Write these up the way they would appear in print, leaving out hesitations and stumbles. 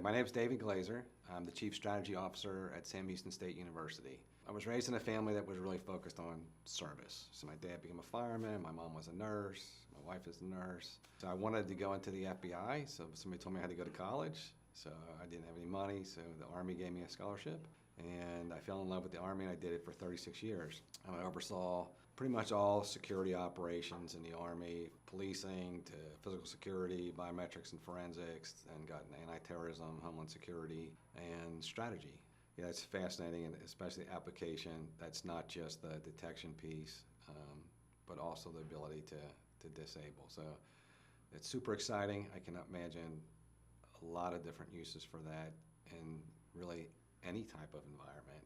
My name is David Glaser. I'm the Chief Strategy Officer at Sam Houston State University. I was raised in a family that was really focused on service. So my dad became a fireman, my mom was a nurse, my wife is a nurse. So I wanted to go into the FBI, so somebody told me I had to go to college. So I didn't have any money, so the Army gave me a scholarship. And I fell in love with the Army, and I did it for 36 years. And I oversaw pretty much all security operations in the Army, policing to physical security, biometrics and forensics, and got anti-terrorism, homeland security, and strategy. Yeah, it's fascinating, and especially the application. That's not just the detection piece, but also the ability to disable. So it's super exciting. I cannot imagine a lot of different uses for that in really any type of environment.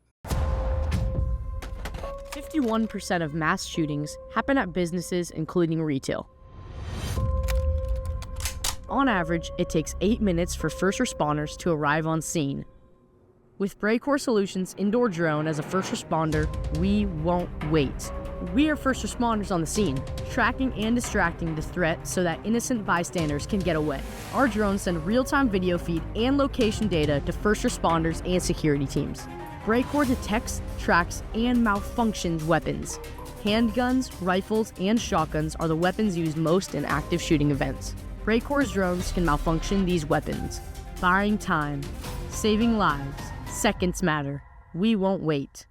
51% of mass shootings happen at businesses, including retail. On average, it takes 8 minutes for first responders to arrive on scene. With Brecourt Solutions Indoor Drone as a first responder, we won't wait. We are first responders on the scene, tracking and distracting the threat so that innocent bystanders can get away. Our drones send real-time video feed and location data to first responders and security teams. Brecourt detects, tracks, and malfunctions weapons. Handguns, rifles, and shotguns are the weapons used most in active shooting events. Brecourt's drones can malfunction these weapons, buying time, saving lives. Seconds matter. We won't wait.